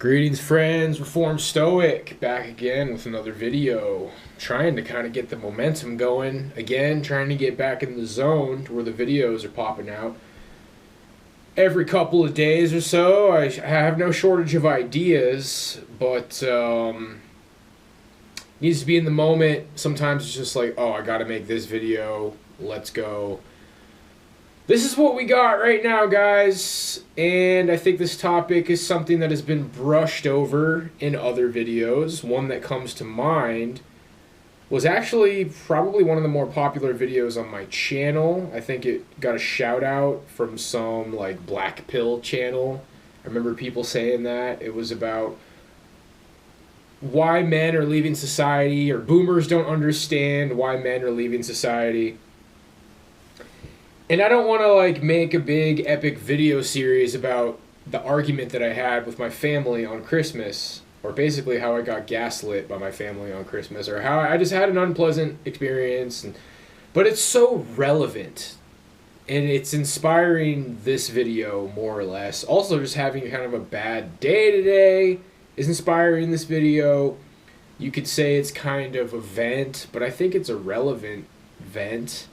Greetings, friends. Reformed Stoic back again with another video. Trying to kind of get the momentum going again, trying to get back in the zone to where the videos are popping out every couple of days or so. I have no shortage of ideas, but needs to be in the moment. Sometimes it's just like, oh, I gotta make this video. Let's go. This is what we got right now, guys, and I think this topic is something that has been brushed over in other videos. One that comes to mind was actually probably one of the more popular videos on my channel. I think it got a shout out from some like black pill channel. I remember people saying that. It was about why men are leaving society, or boomers don't understand why men are leaving society. And I don't want to like make a big epic video series about the argument that I had with my family on Christmas, or basically how I got gaslit by my family on Christmas, or how I just had an unpleasant experience. But it's so relevant, and it's inspiring this video more or less. Also, just having kind of a bad day today is inspiring this video. You could say it's kind of a vent, but I think it's a relevant vent.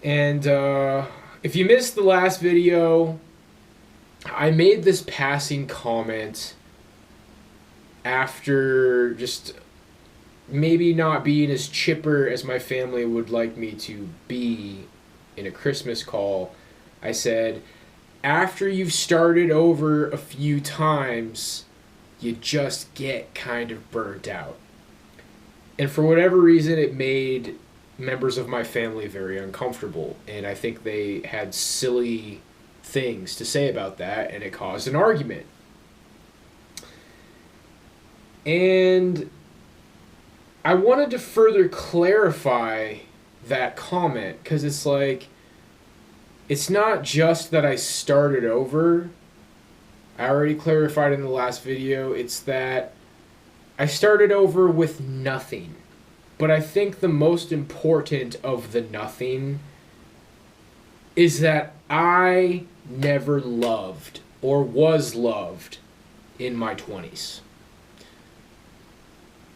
And if you missed the last video, I made this passing comment after just maybe not being as chipper as my family would like me to be in a Christmas call. I said, after you've started over a few times, you just get kind of burnt out. And for whatever reason, it made members of my family very uncomfortable, and I think they had silly things to say about that, and it caused an argument. And I wanted to further clarify that comment, because it's like, it's not just that I started over. I already clarified in the last video, it's that I started over with nothing. But I think the most important of the nothing is that I never loved or was loved in my 20s.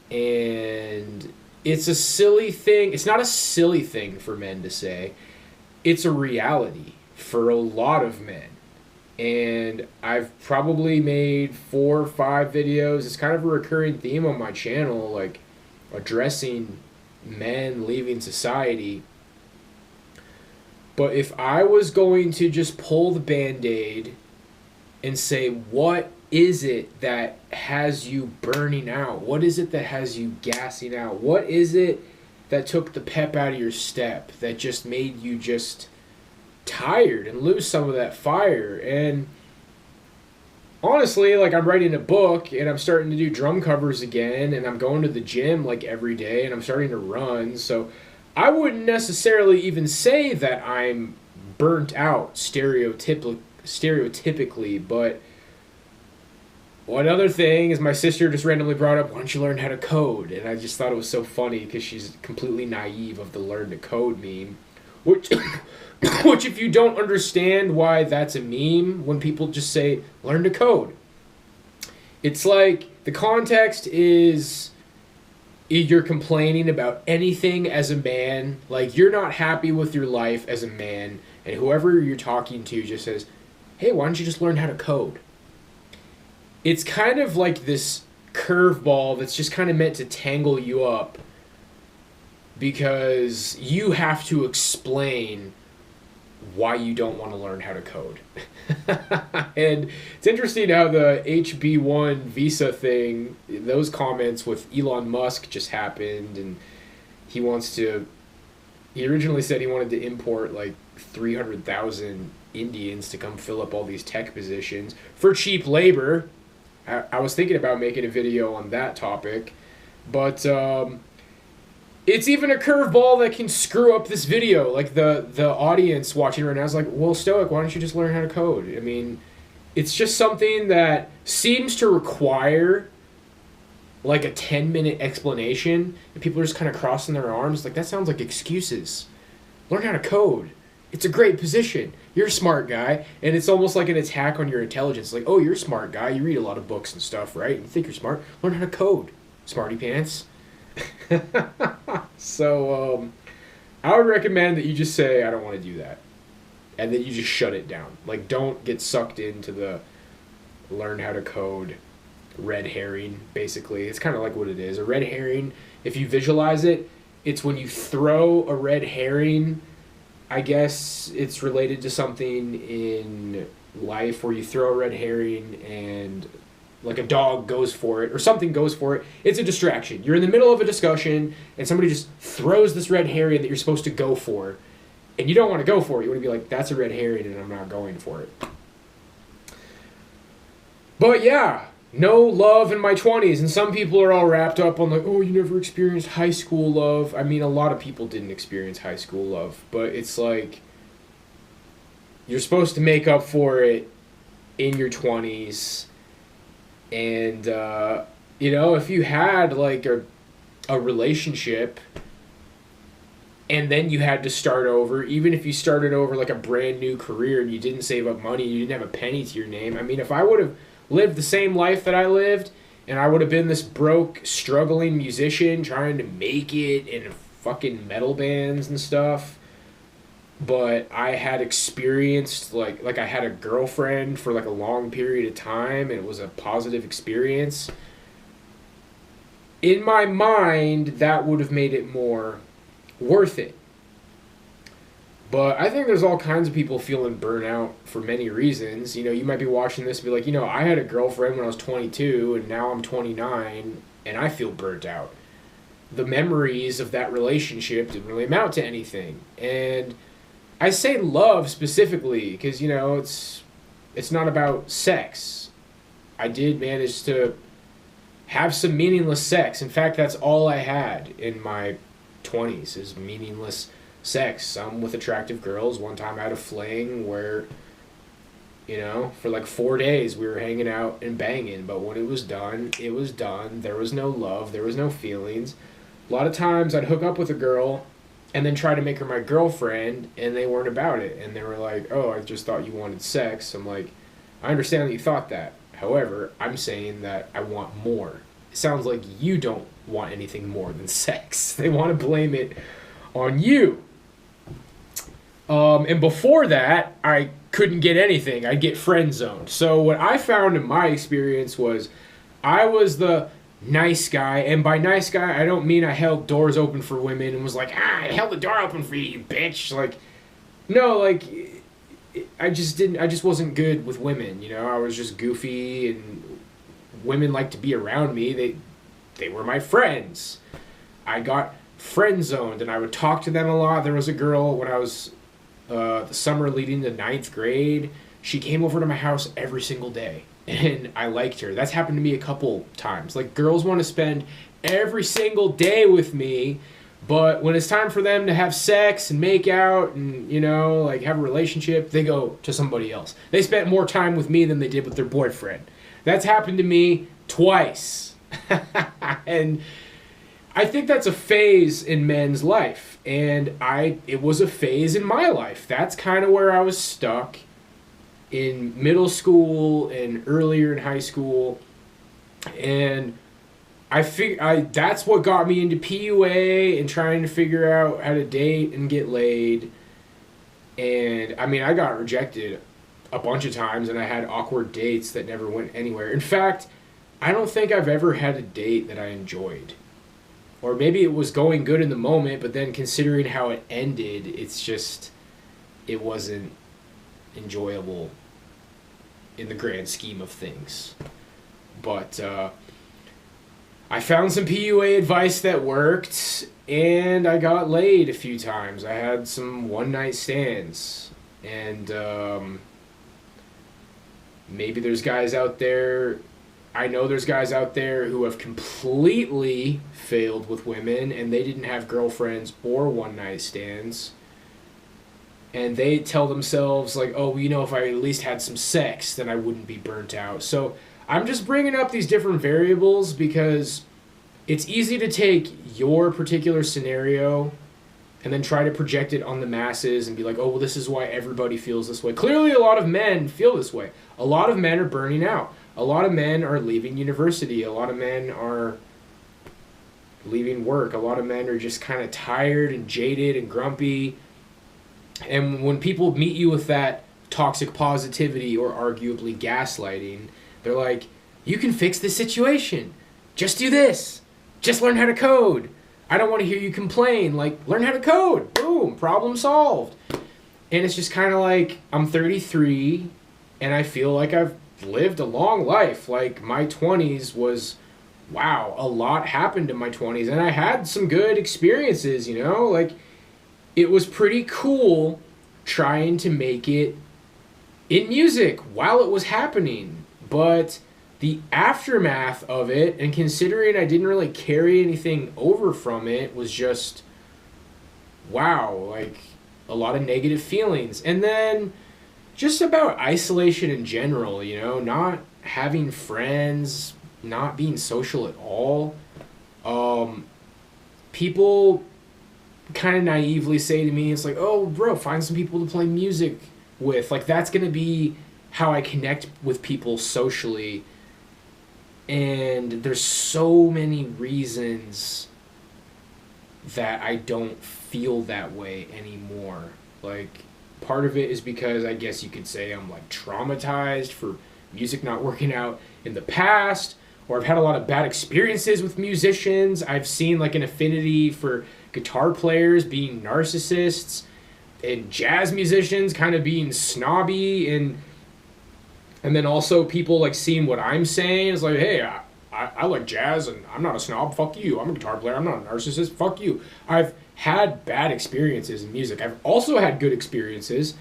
And it's a silly thing. It's not a silly thing for men to say. It's a reality for a lot of men. And I've probably made 4 or 5 videos. It's kind of a recurring theme on my channel, like addressing men leaving society. But if I was going to just pull the Band-Aid and say, what is it that has you burning out? What is it that has you gassing out? What is it that took the pep out of your step, that just made you just tired and lose some of that fire? And honestly, like, I'm writing a book, and I'm starting to do drum covers again, and I'm going to the gym like every day, and I'm starting to run. So I wouldn't necessarily even say that I'm burnt out stereotypically, but one other thing is my sister just randomly brought up, why don't you learn how to code? And I just thought it was so funny because she's completely naive of the learn to code meme, which which, if you don't understand why that's a meme, when people just say, learn to code, it's like the context is you're complaining about anything as a man. Like, you're not happy with your life as a man, and whoever you're talking to just says, hey, why don't you just learn how to code? It's kind of like this curveball that's just kind of meant to tangle you up, because you have to explain why you don't want to learn how to code. And it's interesting how the HB1 visa thing, those comments with Elon Musk just happened, and he originally said he wanted to import like 300,000 Indians to come fill up all these tech positions for cheap labor. I was thinking about making a video on that topic, but it's even a curveball that can screw up this video. Like, the audience watching right now is like, well, Stoic, why don't you just learn how to code? I mean, it's just something that seems to require like a 10-minute explanation, and people are just kind of crossing their arms. Like, that sounds like excuses. Learn how to code. It's a great position. You're a smart guy. And it's almost like an attack on your intelligence. Like, oh, you're a smart guy. You read a lot of books and stuff, right? You think you're smart. Learn how to code, smarty pants. So, I would recommend that you just say, I don't want to do that. And then you just shut it down. Like, don't get sucked into the learn how to code red herring, basically. It's kind of like what it is. A red herring, if you visualize it, it's when you throw a red herring. I guess it's related to something in life where you throw a red herring and like a dog goes for it or something goes for it. It's a distraction. You're in the middle of a discussion and somebody just throws this red herring that you're supposed to go for, and you don't want to go for it. You want to be like, that's a red herring and I'm not going for it. But yeah, no love in my 20s. And some people are all wrapped up on like, oh, you never experienced high school love. I mean, a lot of people didn't experience high school love. But it's like, you're supposed to make up for it in your 20s. And, if you had like a relationship and then you had to start over, even if you started over like a brand new career and you didn't save up money, you didn't have a penny to your name. I mean, if I would have lived the same life that I lived and I would have been this broke, struggling musician trying to make it in fucking metal bands and stuff, but I had experienced like I had a girlfriend for like a long period of time and it was a positive experience, in my mind that would have made it more worth it. But I think there's all kinds of people feeling burnout for many reasons. You might be watching this and be like, I had a girlfriend when I was 22 and now I'm 29 and I feel burnt out. The memories of that relationship didn't really amount to anything. And I say love specifically because, it's not about sex. I did manage to have some meaningless sex. In fact, that's all I had in my 20s is meaningless sex, some with attractive girls. One time I had a fling where, for like 4 days we were hanging out and banging, but when it was done, it was done. There was no love, there was no feelings. A lot of times I'd hook up with a girl and then try to make her my girlfriend, and they weren't about it, and they were like, oh, I just thought you wanted sex. I'm like, I understand that you thought that. However, I'm saying that I want more. It sounds like you don't want anything more than sex. They want to blame it on you. And before that, I couldn't get anything. I'd get friend zoned. So what I found in my experience was I was the nice guy. And by nice guy, I don't mean I held doors open for women and was like, I held the door open for you, bitch. Like, no, like, I just wasn't good with women. I was just goofy and women liked to be around me. They were my friends. I got friend zoned and I would talk to them a lot. There was a girl when I was the summer leading to 9th grade. She came over to my house every single day and I liked her. That's happened to me a couple times. Like, girls want to spend every single day with me, but when it's time for them to have sex and make out and, like have a relationship, they go to somebody else. They spent more time with me than they did with their boyfriend. That's happened to me twice. And I think that's a phase in men's life, and it was a phase in my life. That's kind of where I was stuck in middle school and earlier in high school, and that's what got me into PUA and trying to figure out how to date and get laid. And I mean, I got rejected a bunch of times, and I had awkward dates that never went anywhere. In fact, I don't think I've ever had a date that I enjoyed. Or maybe it was going good in the moment, but then considering how it ended, it wasn't enjoyable in the grand scheme of things. But I found some PUA advice that worked, and I got laid a few times. I had some one-night stands. And maybe there's guys out there... I know there's guys out there who have completely failed with women and they didn't have girlfriends or one-night stands. And they tell themselves, like, oh, if I at least had some sex, then I wouldn't be burnt out. So I'm just bringing up these different variables because it's easy to take your particular scenario and then try to project it on the masses and be like, oh, well, this is why everybody feels this way. Clearly, a lot of men feel this way. A lot of men are burning out. A lot of men are leaving university. A lot of men are leaving work. A lot of men are just kind of tired and jaded and grumpy. And when people meet you with that toxic positivity or arguably gaslighting, they're like, you can fix this situation. Just do this. Just learn how to code. I don't want to hear you complain. Like, learn how to code. Boom, problem solved. And it's just kind of like, I'm 33, and I feel like I've lived a long life. Like, my 20s was, wow, a lot happened in my 20s. And I had some good experiences, you know? Like, it was pretty cool trying to make it in music while it was happening. But the aftermath of it, and considering I didn't really carry anything over from it, was just, wow, like a lot of negative feelings. And then just about isolation in general, you know, not having friends, not being social at all. People kind of naively say to me, it's like, oh, bro, find some people to play music with. Like, that's going to be how I connect with people socially. And there's so many reasons that I don't feel that way anymore. Like, part of it is because I guess you could say I'm like traumatized for music not working out in the past, or I've had a lot of bad experiences with musicians. I've seen like an affinity for guitar players being narcissists and jazz musicians kind of being snobby, and then also people like seeing what I'm saying is like, hey, I like jazz and I'm not a snob, fuck you. I'm a guitar player, I'm not a narcissist, fuck you. I've had bad experiences in music. I've also had good experiences.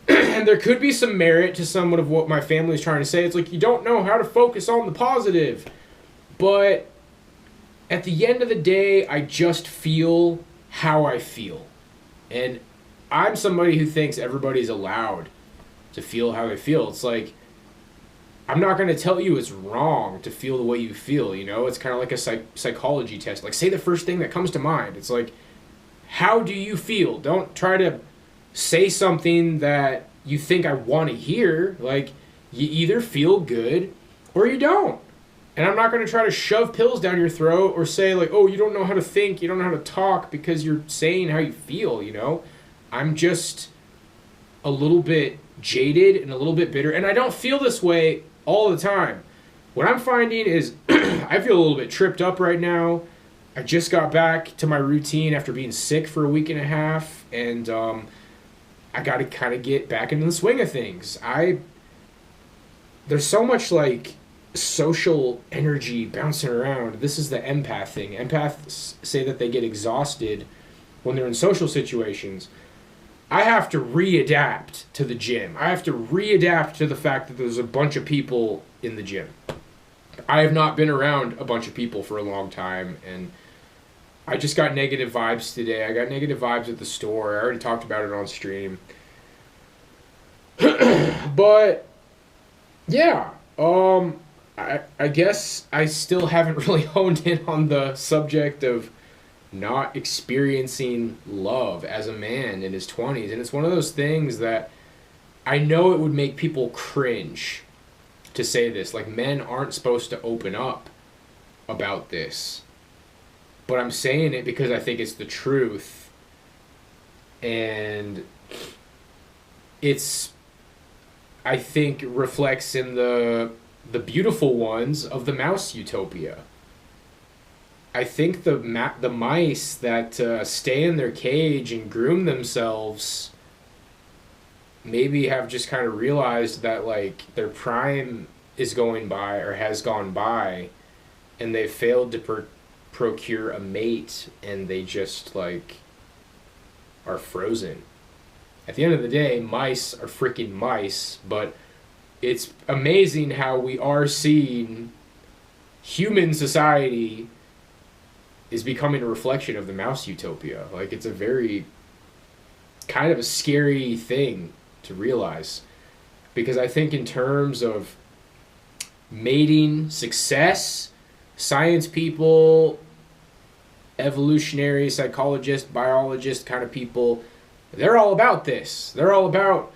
And there could be some merit to somewhat of what my family is trying to say. It's like, you don't know how to focus on the positive. But at the end of the day, I just feel how I feel. And I'm somebody who thinks everybody's allowed to feel how they feel. It's like, I'm not going to tell you it's wrong to feel the way you feel, you know? It's kind of like a psychology test. Like, say the first thing that comes to mind. It's like, how do you feel? Don't try to say something that you think I want to hear. Like, you either feel good or you don't. And I'm not going to try to shove pills down your throat or say, like, oh, you don't know how to think, you don't know how to talk because you're saying how you feel, you know? I'm just a little bit jaded and a little bit bitter. And I don't feel this way all the time. What I'm finding is I feel a little bit tripped up right now. I just got back to my routine after being sick for a week and a half, and I got to kind of get back into the swing of things. There's so much like social energy bouncing around. This is the empath thing. Empaths say that they get exhausted when they're in social situations. I have to readapt to the gym. I have to readapt to the fact that there's a bunch of people in the gym. I have not been around a bunch of people for a long time, and I just got negative vibes today. I got negative vibes at the store. I already talked about it on stream. But, yeah, I guess I still haven't really honed in on the subject of not experiencing love as a man in his 20s. And it's one of those things that I know it would make people cringe to say this. Like, men aren't supposed to open up about this. But I'm saying it because I think it's the truth. And it's, I think, reflects in the beautiful ones of the mouse utopia. I think the mice that stay in their cage and groom themselves maybe have just kind of realized that, like, their prime is going by or has gone by, and they've failed to procure a mate, and they just, like, are frozen. At the end of the day, mice are freaking mice, but it's amazing how we are seeing human society is becoming a reflection of the mouse utopia. Like, it's a very kind of a scary thing to realize, because I think in terms of mating, success, science people evolutionary psychologist, biologist kind of people, they're all about this. They're all about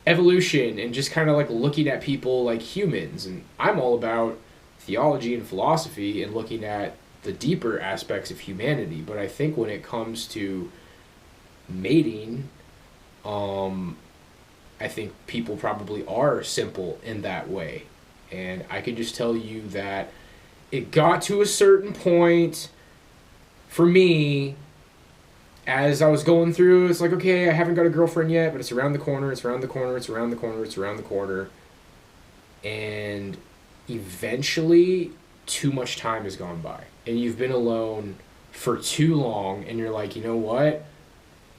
evolution and just kind of like looking at people like humans. And I'm all about theology and philosophy and looking at the deeper aspects of humanity. But I think when it comes to mating, I think people probably are simple in that way. And I can just tell you that it got to a certain point for me as I was going through. It's like, okay, I haven't got a girlfriend yet, but it's around the corner, it's around the corner, it's around the corner, it's around the corner. And eventually, too much time has gone by. And you've been alone for too long, and you're like, you know what?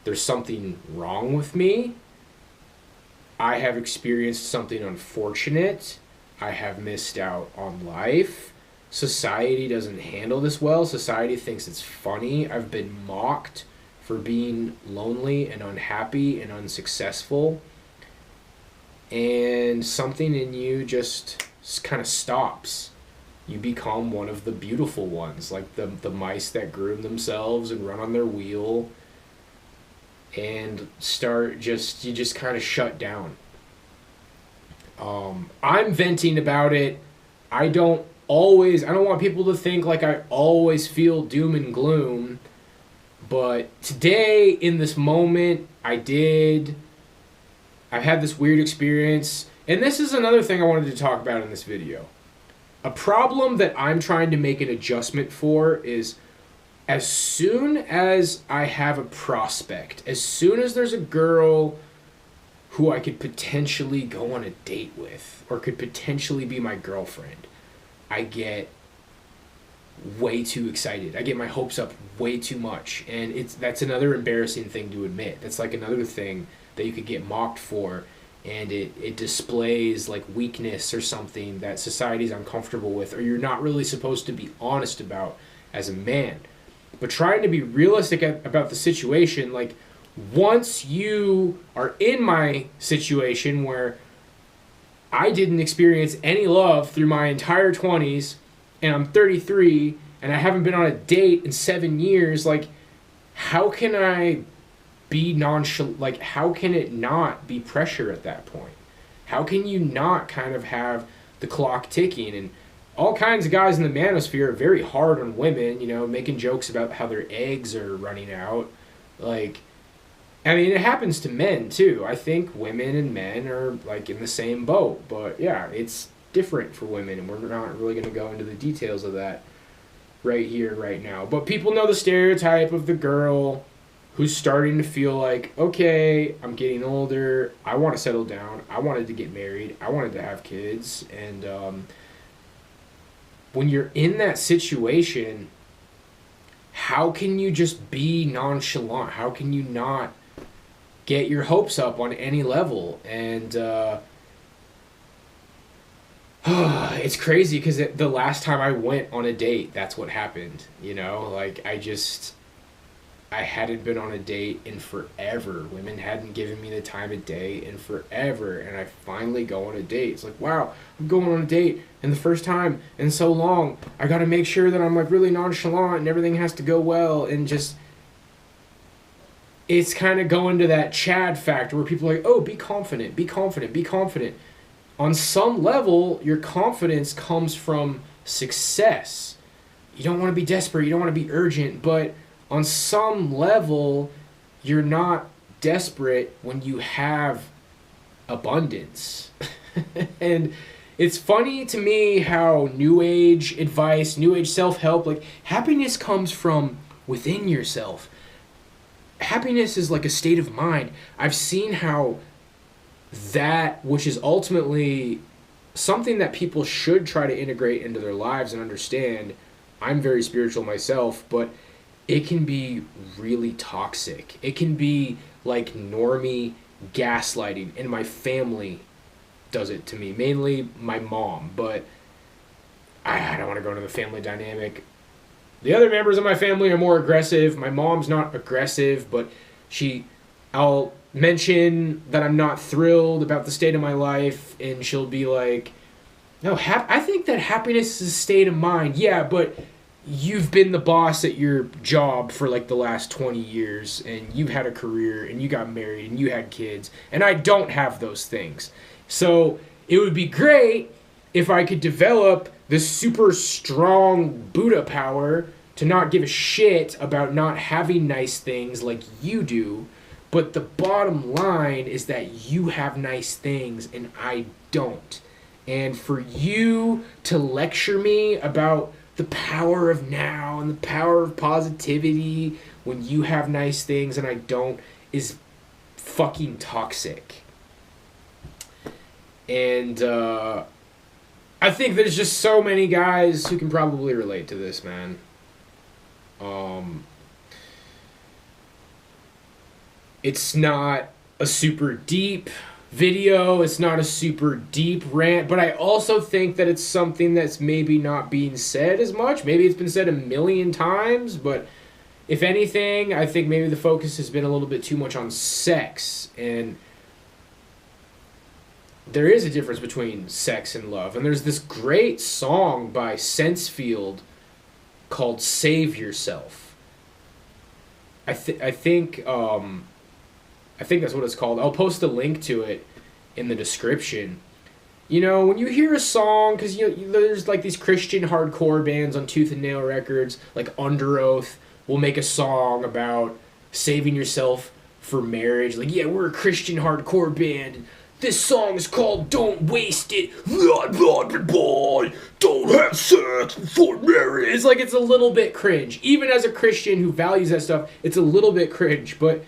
There's something wrong with me. I have experienced something unfortunate. I have missed out on life. Society doesn't handle this well. Society thinks it's funny. I've been mocked for being lonely and unhappy and unsuccessful. And something in you just kind of stops. You become one of the beautiful ones, like the mice that groom themselves and run on their wheel and you just kind of shut down. I'm venting about it. I don't want people to think like I always feel doom and gloom, but today in this moment I've had this weird experience, and this is another thing I wanted to talk about in this video. A problem that I'm trying to make an adjustment for is, as soon as I have a prospect, as soon as there's a girl who I could potentially go on a date with or could potentially be my girlfriend, I get way too excited. I get my hopes up way too much. And that's another embarrassing thing to admit. That's like another thing that you could get mocked for, and it displays like weakness or something that society's uncomfortable with, or you're not really supposed to be honest about as a man. But trying to be realistic about the situation, like once you are in my situation where I didn't experience any love through my entire 20s, and I'm 33, and I haven't been on a date in 7 years, like, how can I be nonchalant? Like, how can it not be pressure at that point? How can you not kind of have the clock ticking? And all kinds of guys in the manosphere are very hard on women, making jokes about how their eggs are running out. Like, I mean, it happens to men too. I think women and men are like in the same boat, but yeah, it's different for women, and we're not really going to go into the details of that right here, right now. But people know the stereotype of the girl who's starting to feel like, okay, I'm getting older, I want to settle down, I wanted to get married, I wanted to have kids. And when you're in that situation, how can you just be nonchalant? How can you not get your hopes up on any level? And it's crazy because the last time I went on a date, that's what happened. Like I hadn't been on a date in forever. Women hadn't given me the time of day in forever, and I finally go on a date. It's like, wow, I'm going on a date, and the first time in so long, I got to make sure that I'm like really nonchalant and everything has to go well, and just it's kind of going to that Chad factor where people are like, oh, be confident, be confident, be confident. On some level, your confidence comes from success. You don't want to be desperate, you don't want to be urgent, but on some level, you're not desperate when you have abundance. And it's funny to me how New Age advice, New Age self-help, like happiness comes from within yourself. Happiness is like a state of mind. I've seen how that, which is ultimately something that people should try to integrate into their lives and understand. I'm very spiritual myself, but it can be really toxic. It can be like normie gaslighting, and my family does it to me, mainly my mom, but I don't want to go into the family dynamic. The other members of my family are more aggressive. My mom's not aggressive, but I'll mention that I'm not thrilled about the state of my life, and she'll be like, no, I think that happiness is a state of mind. Yeah, but you've been the boss at your job for like the last 20 years and you've had a career and you got married and you had kids and I don't have those things. So it would be great if I could develop this super strong Buddha power to not give a shit about not having nice things like you do. But the bottom line is that you have nice things and I don't. And for you to lecture me about the power of now and the power of positivity when you have nice things and I don't is fucking toxic. And I think there's just so many guys who can probably relate to this, man. It's not a super deep video, it's not a super deep rant, but I also think that it's something that's maybe not being said as much. Maybe it's been said a million times, but if anything, I think maybe the focus has been a little bit too much on sex. And there is a difference between sex and love. And there's this great song by Sensefield called Save Yourself. I think that's what it's called. I'll post a link to it in the description. You know, when you hear a song, because there's like these Christian hardcore bands on Tooth and Nail Records, like Under Oath, will make a song about saving yourself for marriage. Like, yeah, we're a Christian hardcore band. This song is called Don't Waste It. Don't have sex before marriage. It's like, it's a little bit cringe. Even as a Christian who values that stuff, it's a little bit cringe. But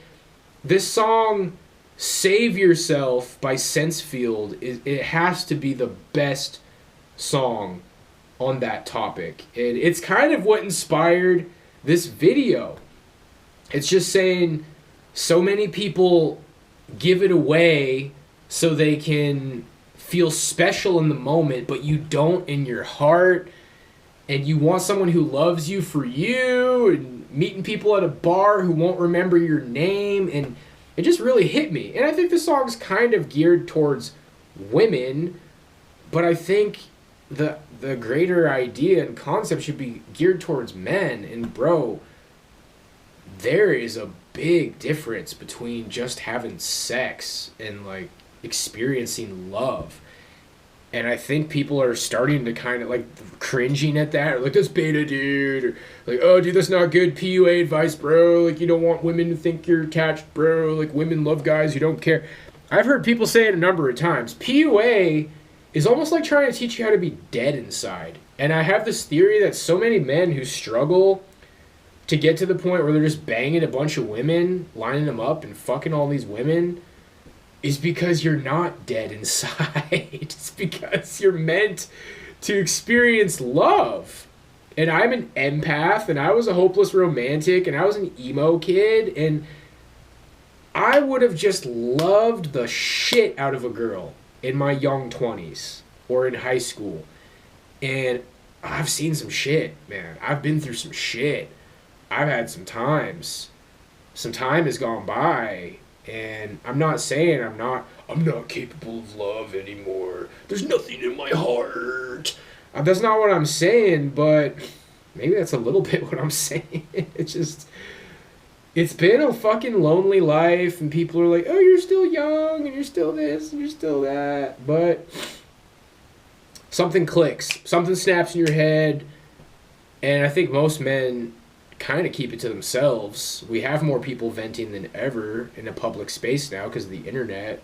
this song, Save Yourself by Sensefield, it has to be the best song on that topic. And it's kind of what inspired this video. It's just saying so many people give it away so they can feel special in the moment, but you don't in your heart. And you want someone who loves you for you, and meeting people at a bar who won't remember your name. And it just really hit me. And I think the song's kind of geared towards women, but I think the greater idea and concept should be geared towards men. And bro, there is a big difference between just having sex and like experiencing love. And I think people are starting to kind of like cringing at that, or like, this beta dude, or like, oh dude, that's not good PUA advice, bro. Like, you don't want women to think you're attached, bro. Like, women love guys who don't care. I've heard people say it a number of times. PUA is almost like trying to teach you how to be dead inside. And I have this theory that so many men who struggle to get to the point where they're just banging a bunch of women, lining them up and fucking all these women, is because you're not dead inside. It's because you're meant to experience love. And I'm an empath, and I was a hopeless romantic, and I was an emo kid, and I would have just loved the shit out of a girl in my young 20s or in high school. And I've seen some shit, man. I've been through some shit. I've had some times. Some time has gone by. And I'm not saying I'm not capable of love anymore. There's nothing in my heart. That's not what I'm saying, but maybe that's a little bit what I'm saying. It's been a fucking lonely life, and people are like, oh, you're still young, and you're still this, and you're still that. But something clicks. Something snaps in your head. And I think most men kind of keep it to themselves. We have more people venting than ever in a public space now because of the internet,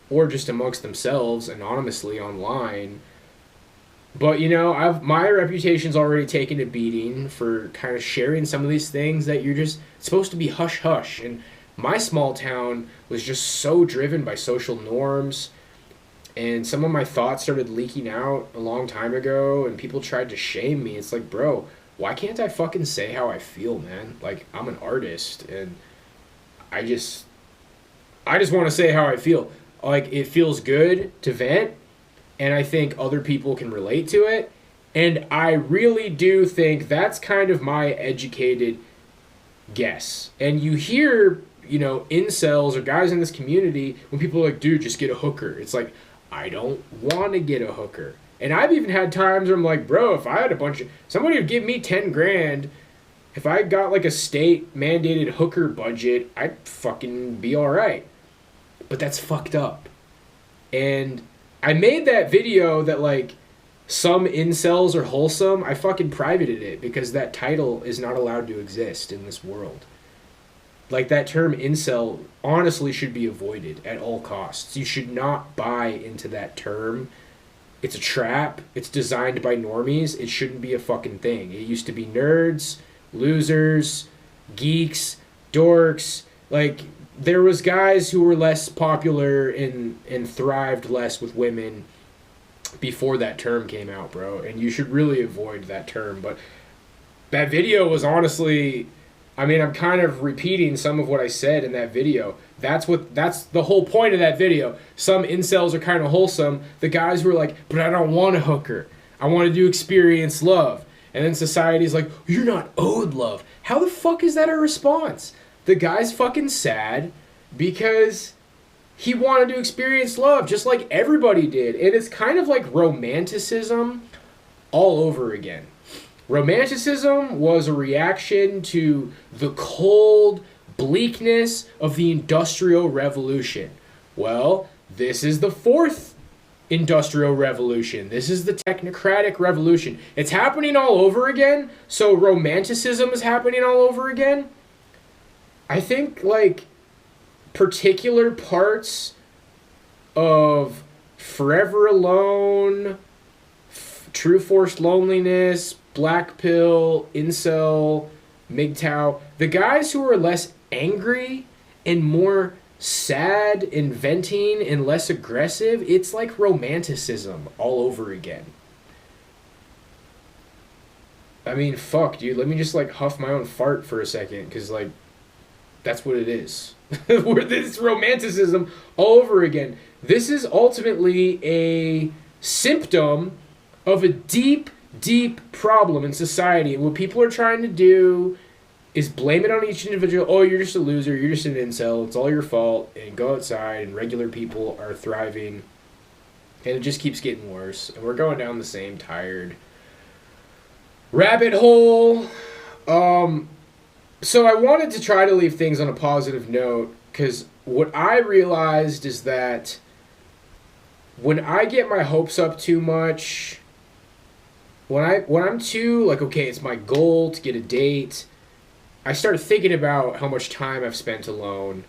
or just amongst themselves anonymously online. But my reputation's already taken a beating for kind of sharing some of these things that you're just supposed to be hush hush. And my small town was just so driven by social norms, and some of my thoughts started leaking out a long time ago, and people tried to shame me. It's like, bro, why can't I fucking say how I feel, man? Like, I'm an artist, and I just want to say how I feel. Like, it feels good to vent, and I think other people can relate to it. And I really do think that's kind of my educated guess. And you hear, incels or guys in this community, when people are like, dude, just get a hooker. It's like, I don't want to get a hooker. And I've even had times where I'm like, bro, if I had somebody would give me 10 grand, if I got like a state mandated hooker budget, I'd fucking be all right. But that's fucked up. And I made that video that like some incels are wholesome. I fucking privated it because that title is not allowed to exist in this world. Like, that term incel honestly should be avoided at all costs. You should not buy into that term. It's a trap. It's designed by normies. It shouldn't be a fucking thing. It used to be nerds, losers, geeks, dorks. Like, there was guys who were less popular and thrived less with women before that term came out, bro. And you should really avoid that term. But that video was honestly... I mean, I'm kind of repeating some of what I said in that video. That's the whole point of that video. Some incels are kind of wholesome. The guys were like, but I don't want a hooker. I want to do experience love. And then society's like, you're not owed love. How the fuck is that a response? The guy's fucking sad because he wanted to experience love just like everybody did. And it's kind of like romanticism all over again. Romanticism was a reaction to the cold bleakness of the Industrial Revolution. Well, this is the fourth Industrial Revolution. This is the technocratic revolution. It's happening all over again, so Romanticism is happening all over again. I think, like, particular parts of Forever Alone, True Forced Loneliness, Black Pill, Incel, MGTOW, the guys who are less angry and more sad and venting and less aggressive, it's like romanticism all over again. I mean, fuck, dude, let me just like huff my own fart for a second, because like, that's what it is. This romanticism all over again. This is ultimately a symptom of a deep problem in society. And what people are trying to do is blame it on each individual. Oh, you're just a loser. You're just an incel. It's all your fault. And go outside, and regular people are thriving. And it just keeps getting worse. And we're going down the same tired rabbit hole. So I wanted to try to leave things on a positive note, because what I realized is that when I get my hopes up too much, when I'm too, like, okay, it's my goal to get a date, I start thinking about how much time I've spent alone,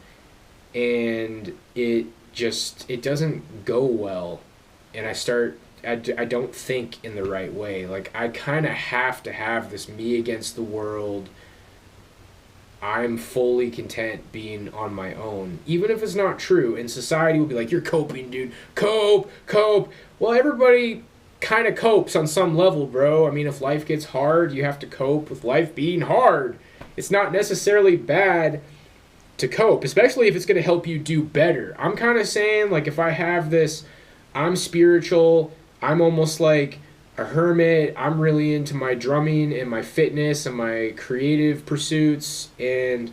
and it doesn't go well, and I don't think in the right way. Like, I kind of have to have this me against the world, I'm fully content being on my own, even if it's not true, and society will be like, you're coping, dude, cope. Well, everybody kind of copes on some level, bro. I mean, if life gets hard, you have to cope with life being hard. It's not necessarily bad to cope, especially if it's going to help you do better. I'm kind of saying, like, if I have this, I'm spiritual, I'm almost like a hermit, I'm really into my drumming and my fitness and my creative pursuits, and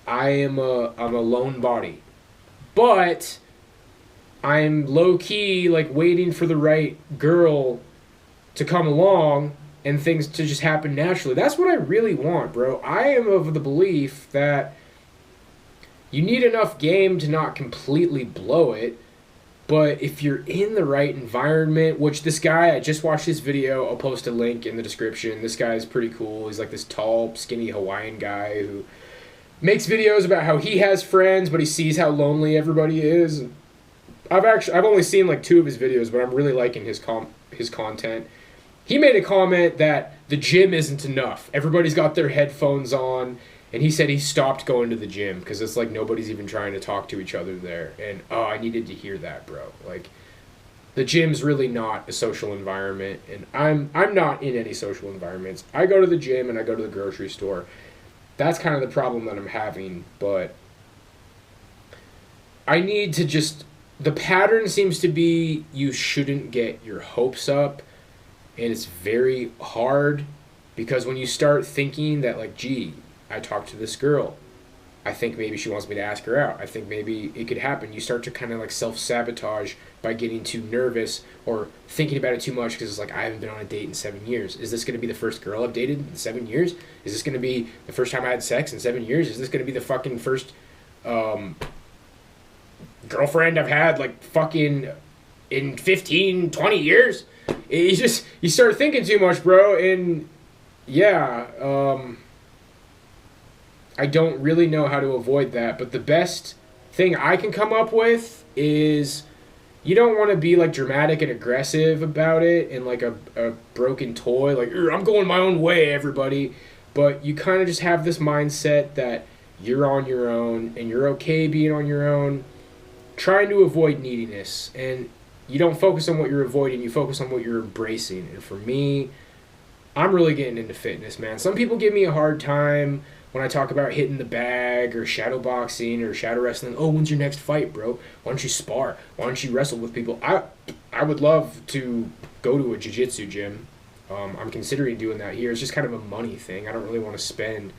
I'm a lone body. But I'm low-key, like, waiting for the right girl to come along and things to just happen naturally. That's what I really want, bro. I am of the belief that you need enough game to not completely blow it, but if you're in the right environment, which this guy, I just watched his video, I'll post a link in the description. This guy is pretty cool. He's like this tall, skinny Hawaiian guy who makes videos about how he has friends, but he sees how lonely everybody is. I've only seen like 2 of his videos, but I'm really liking his content. He made a comment that the gym isn't enough. Everybody's got their headphones on, and he said he stopped going to the gym because it's like nobody's even trying to talk to each other there. And oh, I needed to hear that, bro. Like, the gym's really not a social environment, and I'm not in any social environments. I go to the gym and I go to the grocery store. That's kind of the problem that I'm having, but I need to just... The pattern seems to be you shouldn't get your hopes up, and it's very hard because when you start thinking that, like, gee, I talked to this girl, I think maybe she wants me to ask her out. I think maybe it could happen. You start to kind of like self-sabotage by getting too nervous or thinking about it too much because it's like, I haven't been on a date in 7 years. Is this going to be the first girl I've dated in 7 years? Is this going to be the first time I had sex in 7 years? Is this going to be the fucking first girlfriend I've had like fucking in 15, 20 years? You start thinking too much, bro. And yeah, I don't really know how to avoid that, but the best thing I can come up with is you don't want to be like dramatic and aggressive about it and like a broken toy, like, I'm going my own way, everybody. But you kind of just have this mindset that you're on your own and you're okay being on your own, trying to avoid neediness. And you don't focus on what you're avoiding, you focus on what you're embracing. And for me, I'm really getting into fitness, man. Some people give me a hard time when I talk about hitting the bag or shadow boxing or shadow wrestling. Oh, when's your next fight, bro? Why don't you spar? Why don't you wrestle with people? I would love to go to a jiu-jitsu gym. I'm considering doing that here. It's just kind of a money thing. I don't really want to spend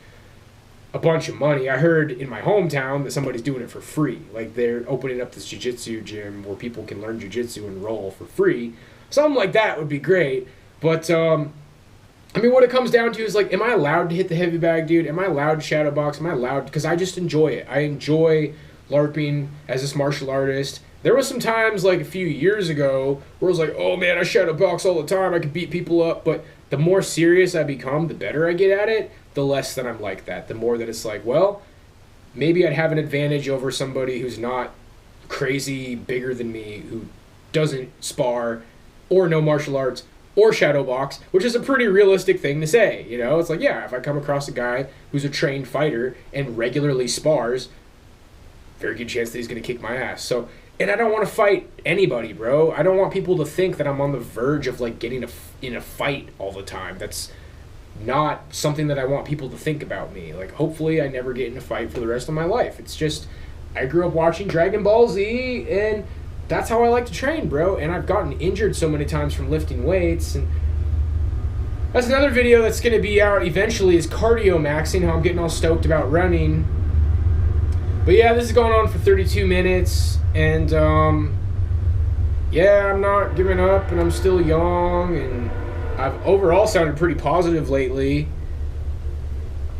a bunch of money. I heard in my hometown that somebody's doing it for free. Like, they're opening up this jiu-jitsu gym where people can learn jiu-jitsu and roll for free. Something like that would be great. But, I mean, what it comes down to is, like, am I allowed to hit the heavy bag, dude? Am I allowed to shadow box? Am I allowed? Because I just enjoy it. I enjoy LARPing as this martial artist. There was some times, like, a few years ago where I was like, oh, man, I shadow box all the time. I can beat people up. But the more serious I become, the better I get at it, the less that I'm like that. The more that it's like, well, maybe I'd have an advantage over somebody who's not crazy bigger than me, who doesn't spar or know martial arts or shadow box, which is a pretty realistic thing to say, you know? It's like, yeah, if I come across a guy who's a trained fighter and regularly spars, very good chance that he's going to kick my ass. So, and I don't want to fight anybody, bro. I don't want people to think that I'm on the verge of, like, getting in a fight all the time. That's not something that I want people to think about me. Like, hopefully I never get in a fight for the rest of my life. It's just, I grew up watching Dragon Ball Z, and that's how I like to train, bro. And I've gotten injured so many times from lifting weights. And that's another video that's going to be out eventually, is cardio maxing, how I'm getting all stoked about running. But yeah, this is going on for 32 minutes. And yeah, I'm not giving up, and I'm still young. And I've overall sounded pretty positive lately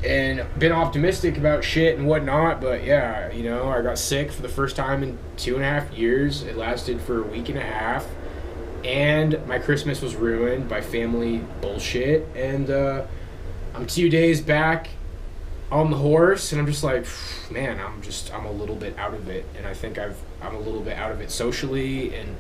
and been optimistic about shit and whatnot. But yeah, you know, I got sick for the first time in 2.5 years. It lasted for a week and a half, and my Christmas was ruined by family bullshit. And I'm 2 days back on the horse, and I'm just like, man, I'm a little bit out of it. And I think I'm a little bit out of it socially, and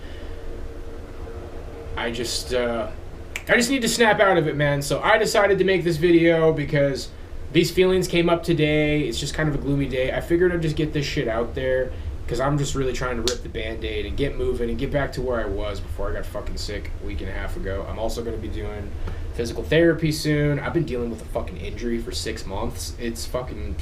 I just need to snap out of it, man. So I decided to make this video because these feelings came up today. It's just kind of a gloomy day. I figured I'd just get this shit out there because I'm just really trying to rip the Band-Aid and get moving and get back to where I was before I got fucking sick a week and a half ago. I'm also going to be doing physical therapy soon. I've been dealing with a fucking injury for 6 months. It's fucking...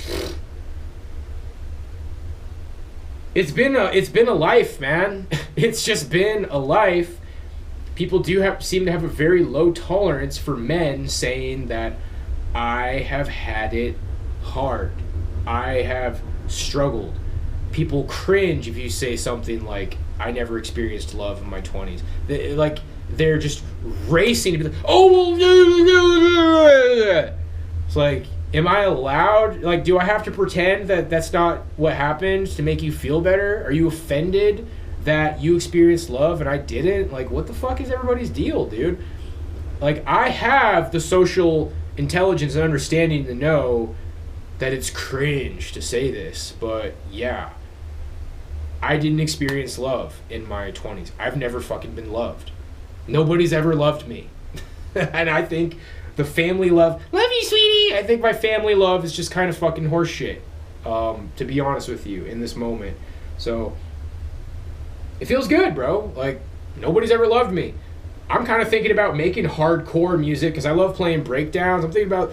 It's been a life, man. It's just been a life. People seem to have a very low tolerance for men saying that I have had it hard. I have struggled. People cringe if you say something like, I never experienced love in my 20s. They're just racing to be like, oh, well, it's like, am I allowed? Like, do I have to pretend that that's not what happened to make you feel better? Are you offended that you experienced love and I didn't? Like, what the fuck is everybody's deal, dude? Like, I have the social intelligence and understanding to know that it's cringe to say this, but yeah, I didn't experience love in my 20s. I've never fucking been loved. Nobody's ever loved me. And I think the family love you, sweetie, I think my family love is just kind of fucking horse shit, to be honest with you, in this moment. So it feels good, bro. Like, nobody's ever loved me. I'm kind of thinking about making hardcore music because I love playing breakdowns. I'm thinking about,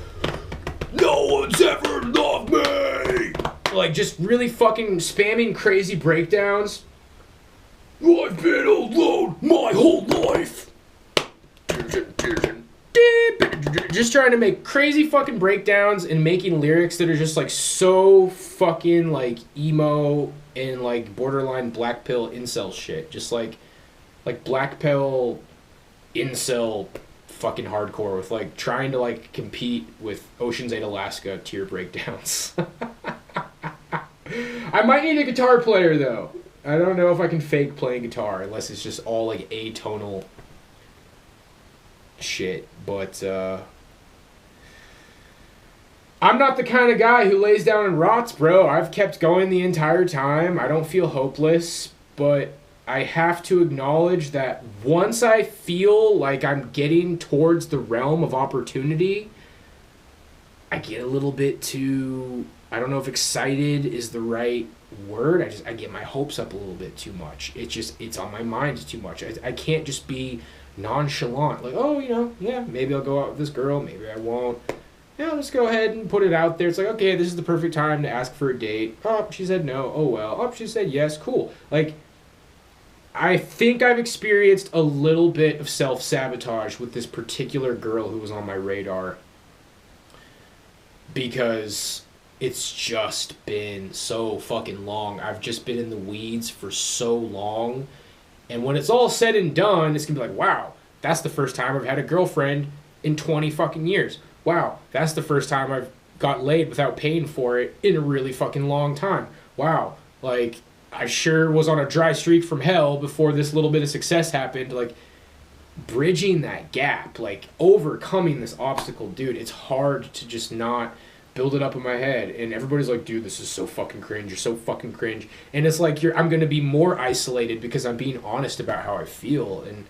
no one's ever loved me. Like, just really fucking spamming crazy breakdowns. I've been alone my whole life. just trying to make crazy fucking breakdowns and making lyrics that are just like so fucking like emo and like borderline black pill incel shit. Just like black pill incel fucking hardcore with like trying to like compete with Ocean's 8 Alaska tier breakdowns. I might need a guitar player though. I don't know if I can fake playing guitar unless it's just all like atonal shit, but I'm not the kind of guy who lays down and rots, bro. I've kept going the entire time. I don't feel hopeless, but I have to acknowledge that once I feel like I'm getting towards the realm of opportunity, I get a little bit too, I don't know if excited is the right word. I get my hopes up a little bit too much. It's on my mind too much. I can't just be nonchalant, like, oh, you know, yeah, maybe I'll go out with this girl, maybe I won't. Yeah, let's go ahead and put it out there. It's like, okay, this is the perfect time to ask for a date. Oh, she said no. Oh, well. Oh, she said yes. Cool. Like, I think I've experienced a little bit of self-sabotage with this particular girl who was on my radar because it's just been so fucking long. I've just been in the weeds for so long. And when it's all said and done, it's going to be like, wow, that's the first time I've had a girlfriend in 20 fucking years. Wow, that's the first time I've got laid without paying for it in a really fucking long time. Wow, like, I sure was on a dry streak from hell before this little bit of success happened. Like, bridging that gap, like, overcoming this obstacle, dude, it's hard to just not build it up in my head. And everybody's like, dude, this is so fucking cringe. You're so fucking cringe. And it's like, I'm going to be more isolated because I'm being honest about how I feel. And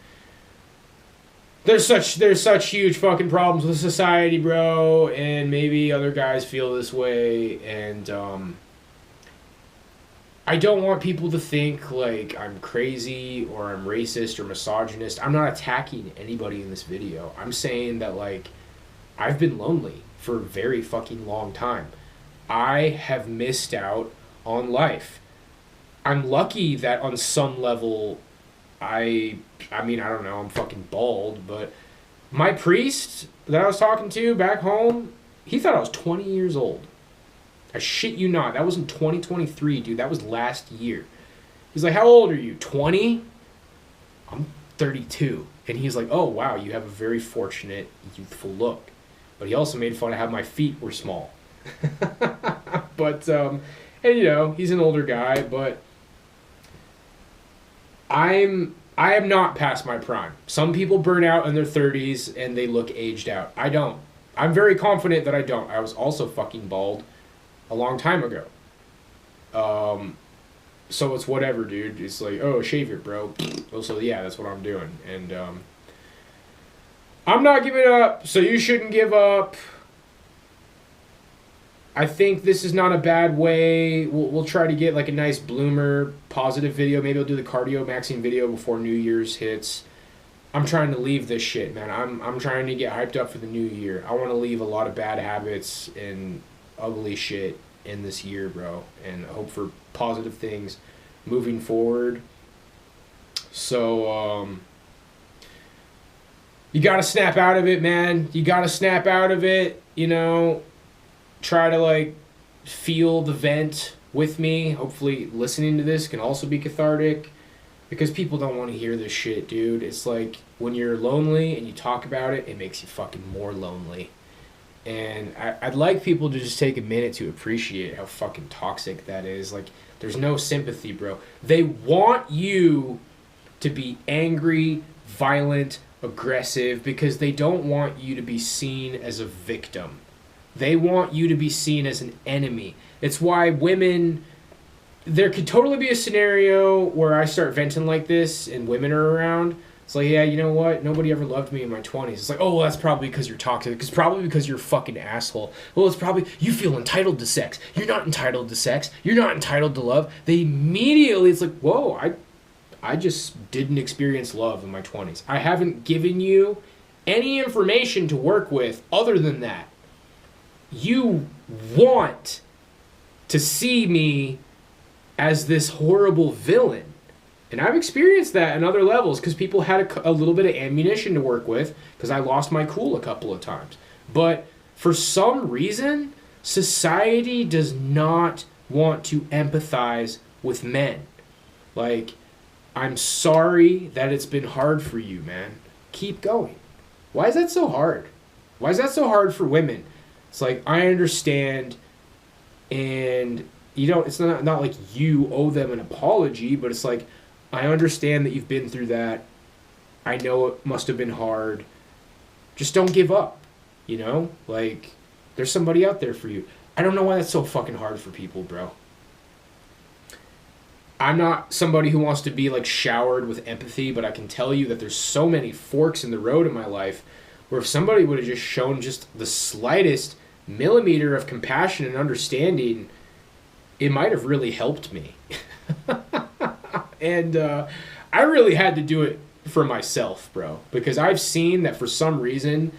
there's such huge fucking problems with society, bro, and maybe other guys feel this way, and I don't want people to think like I'm crazy or I'm racist or misogynist. I'm not attacking anybody in this video. I'm saying that, like, I've been lonely for a very fucking long time. I have missed out on life. I'm lucky that on some level I mean, I don't know, I'm fucking bald, but my priest that I was talking to back home, he thought I was 20 years old. I shit you not. That was in 2023, dude. That was last year. He's like, how old are you? 20? I'm 32. And he's like, oh, wow, you have a very fortunate, youthful look. But he also made fun of how my feet were small. But, and you know, he's an older guy, but I am not past my prime. Some people burn out in their 30s and they look aged out. I don't. I'm very confident that I don't. I was also fucking bald a long time ago. So it's whatever, dude. It's like, oh, shave it, bro. So yeah, that's what I'm doing. And I'm not giving up, so you shouldn't give up. I think this is not a bad way. We'll try to get like a nice bloomer, positive video. Maybe I'll do the cardio maxing video before New Year's hits. I'm trying to leave this shit, man. I'm trying to get hyped up for the new year. I want to leave a lot of bad habits and ugly shit in this year, bro, and hope for positive things moving forward. So you gotta snap out of it, man. You gotta snap out of it, you know. Try to like feel the vent with me. Hopefully listening to this can also be cathartic, because people don't want to hear this shit, dude. It's like when you're lonely and you talk about it, it makes you fucking more lonely. And I'd like people to just take a minute to appreciate how fucking toxic that is. Like, there's no sympathy, bro. They want you to be angry, violent, aggressive, because they don't want you to be seen as a victim. They want you to be seen as an enemy. It's why women... There could totally be a scenario where I start venting like this and women are around. It's like, yeah, you know what? Nobody ever loved me in my 20s. It's like, oh, well, that's probably because you're toxic. It's probably because you're a fucking asshole. Well, it's probably you feel entitled to sex. You're not entitled to sex. You're not entitled to love. They immediately, it's like, whoa, I just didn't experience love in my 20s. I haven't given you any information to work with other than that. You want to see me as this horrible villain. And I've experienced that in other levels because people had a little bit of ammunition to work with because I lost my cool a couple of times. But for some reason, society does not want to empathize with men. Like, I'm sorry that it's been hard for you, man. Keep going. Why is that so hard? Why is that so hard for women? It's like, I understand, and it's not like you owe them an apology, but it's like, I understand that you've been through that. I know it must have been hard. Just don't give up, Like, there's somebody out there for you. I don't know why that's so fucking hard for people, bro. I'm not somebody who wants to be, like, showered with empathy, but I can tell you that there's so many forks in the road in my life where if somebody would have just shown just the slightest millimeter of compassion and understanding, it might have really helped me. And I really had to do it for myself, bro, because I've seen that for some reason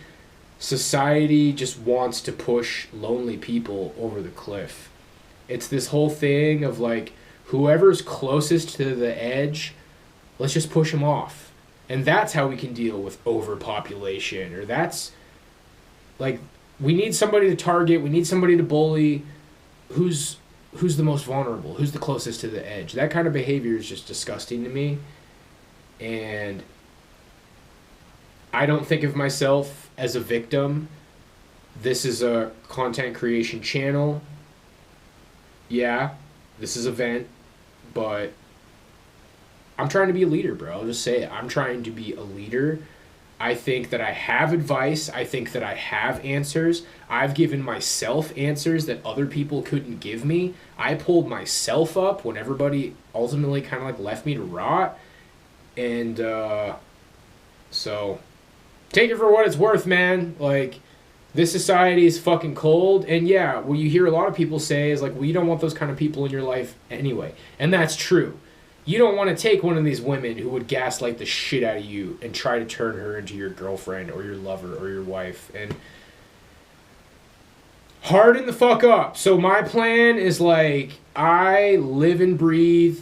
society just wants to push lonely people over the cliff. It's this whole thing of like, whoever's closest to the edge, let's just push them off. And that's how we can deal with overpopulation, or that's like, we need somebody to target, we need somebody to bully. Who's the most vulnerable? Who's the closest to the edge? That kind of behavior is just disgusting to me. And I don't think of myself as a victim. This is a content creation channel. Yeah, this is a vent, but I'm trying to be a leader, bro. I'll just say it. I'm trying to be a leader. I think that I have advice. I think that I have answers. I've given myself answers that other people couldn't give me. I pulled myself up when everybody ultimately kind of like left me to rot. And so take it for what it's worth, man. Like, this society is fucking cold. And yeah, what you hear a lot of people say is like, well, you don't want those kind of people in your life anyway. And that's true. You don't want to take one of these women who would gaslight the shit out of you and try to turn her into your girlfriend or your lover or your wife. And harden the fuck up. So my plan is like, I live and breathe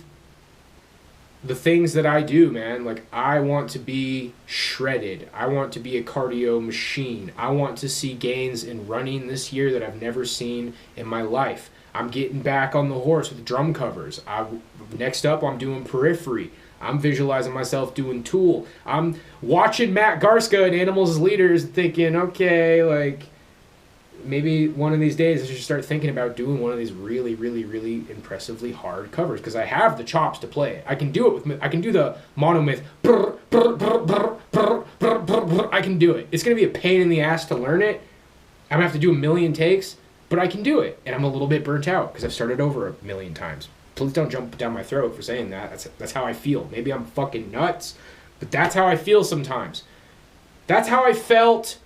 the things that I do, man. Like, I want to be shredded. I want to be a cardio machine. I want to see gains in running this year that I've never seen in my life. I'm getting back on the horse with drum covers. Next up, I'm doing periphery. I'm visualizing myself doing tool. I'm watching Matt Garska and Animals as Leaders thinking, okay, like, maybe one of these days I should start thinking about doing one of these really, really, really impressively hard covers, because I have the chops to play it. I can do it I can do the monomyth. I can do it. It's going to be a pain in the ass to learn it. I'm going to have to do a million takes, but I can do it. And I'm a little bit burnt out because I've started over a million times. Please don't jump down my throat for saying that. That's how I feel. Maybe I'm fucking nuts, but that's how I feel sometimes. That's how I felt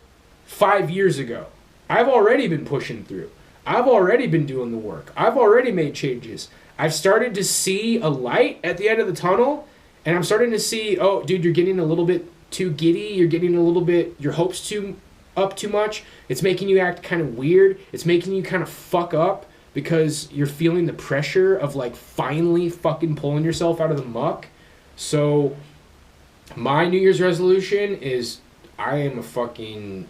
5 years ago. I've already been pushing through. I've already been doing the work. I've already made changes. I've started to see a light at the end of the tunnel, and I'm starting to see, oh, dude, you're getting a little bit too giddy. You're getting a little bit, your hopes too much. It's making you act kind of weird. It's making you kind of fuck up because you're feeling the pressure of like finally fucking pulling yourself out of the muck. So my New Year's resolution is I am a fucking,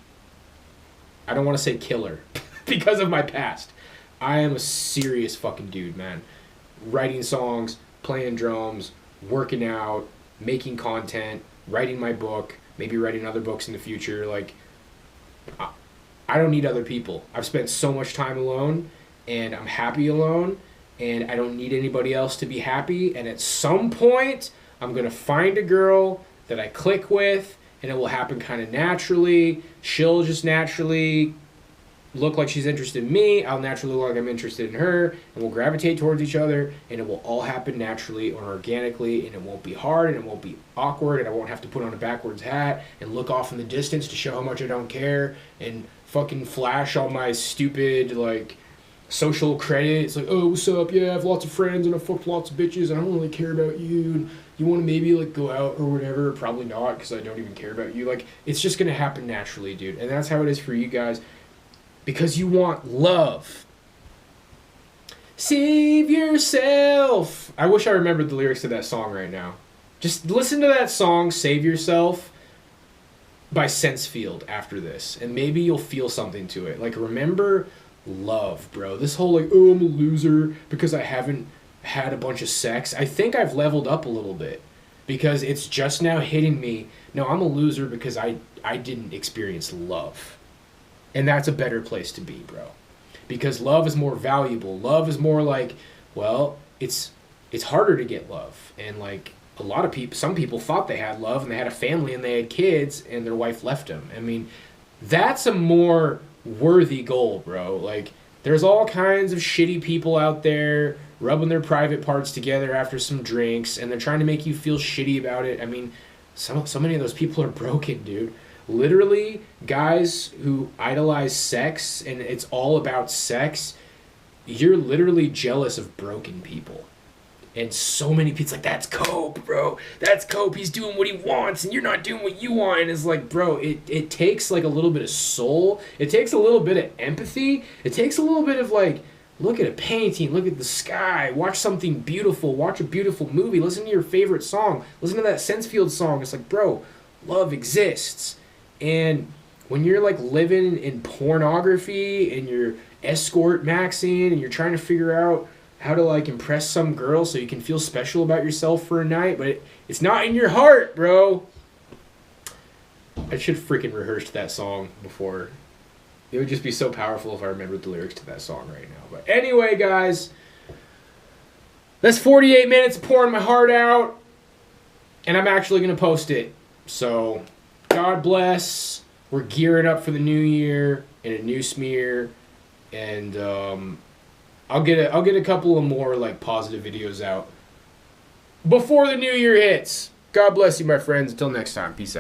I don't want to say killer because of my past. I am a serious fucking dude, man. Writing songs, playing drums, working out, making content, writing my book, maybe writing other books in the future. Like, I don't need other people. I've spent so much time alone, and I'm happy alone, and I don't need anybody else to be happy. And at some point, I'm going to find a girl that I click with, and it will happen kind of naturally. She'll just naturally look like she's interested in me. I'll naturally look like I'm interested in her, and we'll gravitate towards each other, and it will all happen naturally or organically, and it won't be hard, and it won't be awkward, and I won't have to put on a backwards hat and look off in the distance to show how much I don't care and fucking flash all my stupid, like, social credit. It's like, oh, what's up? Yeah, I have lots of friends, and I fucked lots of bitches, and I don't really care about you, and you want to maybe, like, go out or whatever. Probably not, because I don't even care about you. Like, it's just going to happen naturally, dude, and that's how it is for you guys. Because you want love. Save yourself. I wish I remembered the lyrics to that song right now. Just listen to that song, Save Yourself. by sense field after this, and maybe you'll feel something to it. Like, remember love, bro. This whole like, oh, I'm a loser because I haven't had a bunch of sex. I think I've leveled up a little bit because it's just now hitting me. No, I'm a loser because I didn't experience love. And that's a better place to be, bro. Because love is more valuable. Love is more like, well, it's harder to get love. And like a lot of people, some people thought they had love and they had a family and they had kids and their wife left them. I mean, that's a more worthy goal, bro. Like, there's all kinds of shitty people out there rubbing their private parts together after some drinks, and they're trying to make you feel shitty about it. I mean, so many of those people are broken, dude. Literally, guys who idolize sex and it's all about sex, you're literally jealous of broken people. And so many people, like, that's Cope, bro. That's Cope. He's doing what he wants, and you're not doing what you want. And it's like, bro, it takes, like, a little bit of soul. It takes a little bit of empathy. It takes a little bit of, like, look at a painting. Look at the sky. Watch something beautiful. Watch a beautiful movie. Listen to your favorite song. Listen to that Sensefield song. It's like, bro, love exists. And when you're, like, living in pornography and you're escort maxing and you're trying to figure out how to like impress some girl so you can feel special about yourself for a night, but it's not in your heart, bro. I should freaking rehearse that song before. It would just be so powerful if I remembered the lyrics to that song right now. But anyway, guys, that's 48 minutes of pouring my heart out, and I'm actually going to post it. So, God bless. We're gearing up for the new year and a new smear, and I'll get a couple of more like positive videos out before the new year hits. God bless you, my friends. Until next time. Peace out.